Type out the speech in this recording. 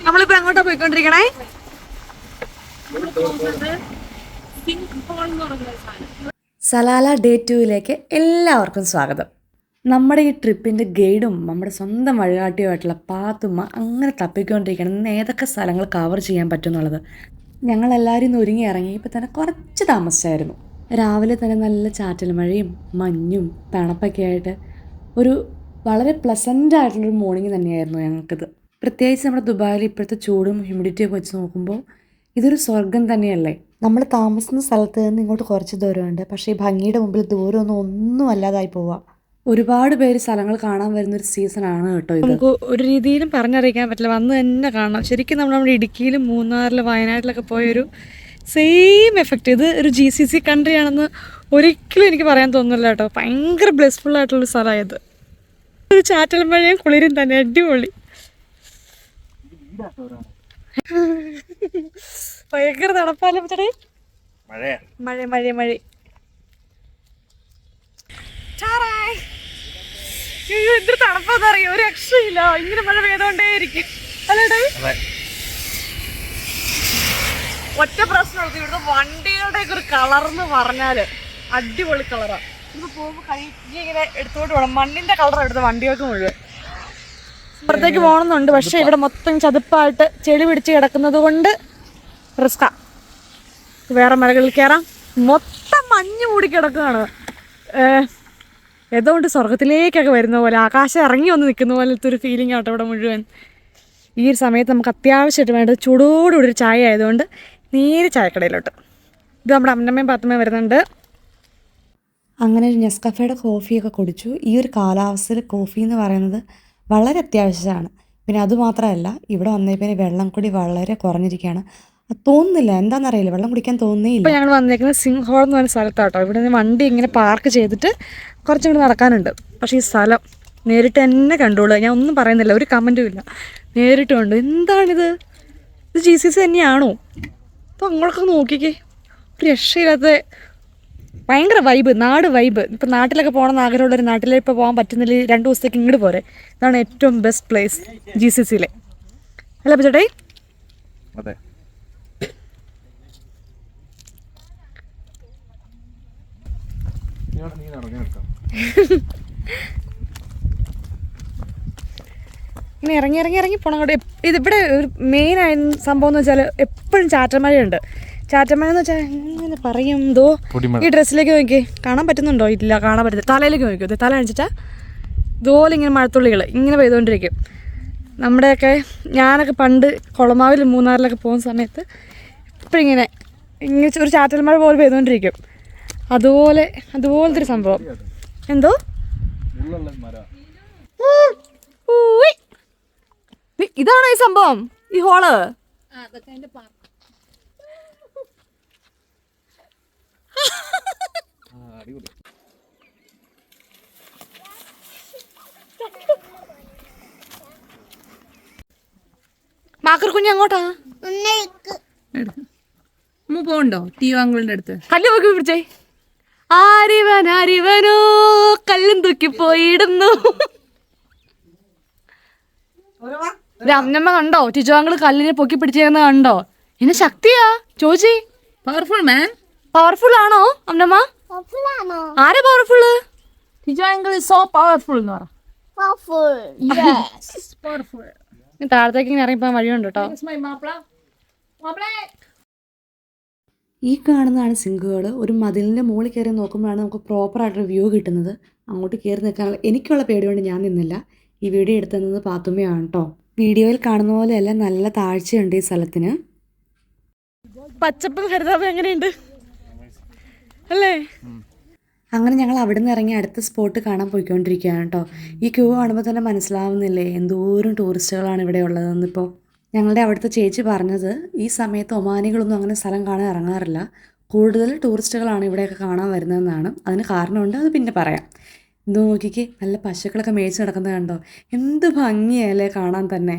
നമ്മളിപ്പോ എങ്ങോട്ടാ പോയിക്കൊണ്ടിരിക്കണേ? Salalah day 2 എല്ലാവർക്കും സ്വാഗതം. നമ്മുടെ ഈ ട്രിപ്പിൻ്റെ ഗൈഡും നമ്മുടെ സ്വന്തം വഴികാട്ടിയുമായിട്ടുള്ള പാത്തുമ്മ അങ്ങനെ തപ്പിക്കൊണ്ടിരിക്കണം ഇന്ന് ഏതൊക്കെ സ്ഥലങ്ങൾ കവർ ചെയ്യാൻ പറ്റും എന്നുള്ളത്. ഞങ്ങളെല്ലാവരും ഇന്ന് ഒരുങ്ങി ഇറങ്ങിയപ്പോൾ തന്നെ കുറച്ച് താമസിച്ചായിരുന്നു. രാവിലെ തന്നെ നല്ല ചാറ്റൽ മഴയും മഞ്ഞും തണുപ്പൊക്കെ ആയിട്ട് ഒരു വളരെ പ്ലസൻ്റ് ആയിട്ടുള്ളൊരു മോർണിംഗ് തന്നെയായിരുന്നു ഞങ്ങൾക്കിത്. പ്രത്യേകിച്ച് നമ്മുടെ ദുബായിൽ ഇപ്പോഴത്തെ ചൂടും ഹ്യൂമിഡിറ്റിയൊക്കെ വെച്ച് നോക്കുമ്പോൾ ഇതൊരു സ്വർഗം തന്നെയല്ലേ. നമ്മൾ താമസിക്കുന്ന സ്ഥലത്ത് നിന്ന് ഇങ്ങോട്ട് കുറച്ച് ദൂരമുണ്ട്, പക്ഷേ ഈ ഭംഗിയുടെ മുമ്പിൽ ഒന്നും അല്ലാതായി പോവുക. ഒരുപാട് പേര് സ്ഥലങ്ങൾ കാണാൻ വരുന്നൊരു സീസണാണ് കേട്ടോ ഇത്. നമുക്ക് ഒരു രീതിയിലും പറഞ്ഞറിയിക്കാൻ പറ്റില്ല, വന്ന് തന്നെ കാണാം. ശരിക്കും നമ്മുടെ ഇടുക്കിയിലും മൂന്നാറിലും വയനാട്ടിലൊക്കെ പോയൊരു സെയിം എഫക്റ്റ്. ഇത് ഒരു GCC കൺട്രി ആണെന്ന് ഒരിക്കലും എനിക്ക് പറയാൻ തോന്നുന്നില്ല കേട്ടോ. ഭയങ്കര ബ്ലെസ്ഫുൾ ആയിട്ടുള്ളൊരു സ്ഥലമായത്. ഒരു ചാറ്റൽ മഴയും കുളിരും തന്നെ, അടിപൊളി. ഭയങ്കര തണുപ്പാലും മഴ മഴ മഴ എന്തൊരു തണുപ്പാന്നറിയോ, ഒരു രക്ഷയില്ല. ഇങ്ങനെ മഴ പെയ്തോണ്ടേയിരിക്കും അല്ലേടേ. ഒറ്റ പ്രശ്നം ഇവിടുത്തെ വണ്ടികളുടെ ഒരു കളർന്ന് പറഞ്ഞാല് അടിപൊളി കളറാണ്. ഇപ്പൊ പോകുമ്പോ കൈ ഇങ്ങനെ എടുത്തോട്ട് വേണം, മണ്ണിന്റെ കളർ എടുത്ത് വണ്ടികൾക്ക് മുഴുവൻ. പുറത്തേക്ക് പോകണമെന്നുണ്ട്, പക്ഷെ ഇവിടെ മൊത്തം ചതുപ്പായിട്ട് ചെളി പിടിച്ച് കിടക്കുന്നത് കൊണ്ട് റിസ്കാ. വേറെ മലകളിൽ കയറാം, മൊത്തം മഞ്ഞ് മൂടി കിടക്കുകയാണ്. ഏതുകൊണ്ട് സ്വർഗത്തിലേക്കൊക്കെ വരുന്ന പോലെ, ആകാശം ഇറങ്ങി വന്ന് നിൽക്കുന്ന പോലത്തെ ഒരു ഫീലിംഗ് ആട്ടോ ഇവിടെ മുഴുവൻ. ഈ ഒരു സമയത്ത് നമുക്ക് അത്യാവശ്യമായിട്ട് വേണ്ടത് ചൂടോടുകൂടി ഒരു ചായ ആയതുകൊണ്ട് നേരെ ചായക്കടയിലോട്ട്. ഇത് നമ്മുടെ അമ്മമ്മയും പാത്തമ്മയും വരുന്നുണ്ട്. അങ്ങനെ ഒരു നെസ്കഫേയുടെ കോഫിയൊക്കെ കുടിച്ചു. ഈ ഒരു കാലാവസ്ഥയിൽ കോഫി എന്ന് പറയുന്നത് വളരെ അത്യാവശ്യമാണ്. പിന്നെ അതുമാത്രമല്ല, ഇവിടെ വന്നേപ്പിന്നെ വെള്ളം കൂടി വളരെ കുറഞ്ഞിരിക്കുകയാണ്. തോന്നുന്നില്ല, എന്താണെന്നറിയില്ല, വെള്ളം കുടിക്കാൻ തോന്നുന്നില്ല. ഇപ്പോൾ ഞങ്ങൾ വന്നേക്കുന്നത് സിംഹോൾ എന്ന് പറഞ്ഞ സ്ഥലത്താട്ടോ. ഇവിടെ നിന്ന് വണ്ടി ഇങ്ങനെ പാർക്ക് ചെയ്തിട്ട് കുറച്ചും കൂടി നടക്കാനുണ്ട്. പക്ഷേ ഈ സ്ഥലം നേരിട്ട് തന്നെ കണ്ടോളൂ, ഞാൻ ഒന്നും പറയുന്നില്ല, ഒരു കമൻറ്റും ഇല്ല, നേരിട്ട് കണ്ടു. എന്താണിത്? ഇത് GCC തന്നെയാണോ? അപ്പോൾ അങ്ങോട്ടൊക്കെ നോക്കിക്കേ, ഒരു രക്ഷയില്ലാത്ത ഭയങ്കര വൈബ്, നാട് വൈബ്. ഇപ്പം നാട്ടിലൊക്കെ പോകണമെന്ന് ആഗ്രഹമുള്ളൊരു നാട്ടിൽ ഇപ്പോൾ പോകാൻ പറ്റുന്നില്ല, 2 ദിവസത്തേക്ക് ഇങ്ങോട്ട് പോരെ. ഇതാണ് ഏറ്റവും ബെസ്റ്റ് പ്ലേസ് GCCയിലെ, അല്ലേ ചേട്ടേ? അതെ. ഇങ്ങനെ ഇറങ്ങി ഇറങ്ങി ഇറങ്ങി പോകണം അങ്ങോട്ട്. ഇതിവിടെ ഒരു മെയിനായ സംഭവം എന്ന് വെച്ചാൽ എപ്പോഴും ചാറ്റമഴയുണ്ട്. ചാറ്റമഴ എന്ന് വെച്ചാൽ എങ്ങനെ പറയും, എന്തോ ഈ ഡ്രസ്സിലേക്ക് നോക്കി കാണാൻ പറ്റുന്നുണ്ടോ? ഇല്ല, കാണാൻ പറ്റുന്നത്. തലയിലേക്ക് നോക്കിയോ, തല കാണിച്ചിട്ടാ ഇതുപോലെ ഇങ്ങനെ മഴത്തുള്ളികൾ ഇങ്ങനെ പെയ്തുകൊണ്ടിരിക്കും. നമ്മുടെയൊക്കെ ഞാനൊക്കെ പണ്ട് കുളമാവിൽ മൂന്നാറിലൊക്കെ പോകുന്ന സമയത്ത് ഇപ്പം ഇങ്ങനെ ഒരു ചാറ്റൽ മഴ പോലെ പെയ്തുകൊണ്ടിരിക്കും. അതുപോലത്തെ ഒരു സംഭവം. എന്തോ ഇതാണോ ഈ സംഭവം, ഈ ഹോള്? മാക്കർ കുഞ്ഞ് അങ്ങോട്ടാ പോണ്ടോ? ടീവാങ്കളുടെ അടുത്ത് കല്ല് നോക്കി പിടിച്ചേ. ആരിവനോ കല്ലും തൂക്കിപ്പോയിടുന്നു. അമ്മ കണ്ടോ ടിജോങ്ങള് കല്ലിനെ പൊക്കി പിടിച്ചേക്കുന്ന കണ്ടോ? എന്നെ ശക്തിയാ ചോദിച്ചേ. പവർഫുൾ മാൻ. പവർഫുൾ ആണോ അമ്മ? ആരാ പവർഫുള്ള്? ടിജോങ്ങൾ സോ പവർഫുൾ എന്ന് പറ. താഴത്തേക്ക് ഇങ്ങനെ ഇറങ്ങിപ്പോകാൻ വഴിയുണ്ട് കേട്ടോ. ഈ കാണുന്നതാണ് സിങ്കുകൾ. ഒരു മതിലിൻ്റെ മുകളിൽ കയറി നോക്കുമ്പോഴാണ് നമുക്ക് പ്രോപ്പറായിട്ടൊരു വ്യൂ കിട്ടുന്നത്. അങ്ങോട്ട് കയറി നിൽക്കാനുള്ള എനിക്കുള്ള പേടികൊണ്ട് ഞാൻ നിന്നില്ല. ഈ വീഡിയോ എടുത്തത് പാത്തുമ്മയാണ് കേട്ടോ. വീഡിയോയിൽ കാണുന്ന പോലെയല്ല, നല്ല താഴ്ചയുണ്ട് ഈ സ്ഥലത്തിന്. പച്ചപ്പും ഹരിതാപം എങ്ങനെയുണ്ട് അല്ലേ? അങ്ങനെ ഞങ്ങൾ അവിടെ നിന്ന് ഇറങ്ങി അടുത്ത സ്പോട്ട് കാണാൻ പോയിക്കൊണ്ടിരിക്കുകയാണ് കേട്ടോ. ഈ ക്യൂ കാണുമ്പോൾ തന്നെ മനസ്സിലാവുന്നില്ലേ എന്തോരം ടൂറിസ്റ്റുകളാണ് ഇവിടെ ഉള്ളതെന്നിപ്പോൾ. ഞങ്ങളുടെ അവിടുത്തെ ചേച്ചി പറഞ്ഞത് ഈ സമയത്ത് ഒമാനികളൊന്നും അങ്ങനെ സ്ഥലം കാണാൻ ഇറങ്ങാറില്ല, കൂടുതൽ ടൂറിസ്റ്റുകളാണ് ഇവിടെയൊക്കെ കാണാൻ വരുന്നതെന്നാണ്. അതിന് കാരണമുണ്ട്, അത് പിന്നെ പറയാം. എന്തോ നോക്കിക്കേ, നല്ല പശുക്കളൊക്കെ മേയിച്ച് നടക്കുന്നത് കണ്ടോ, എന്ത് ഭംഗിയല്ലേ കാണാൻ തന്നെ.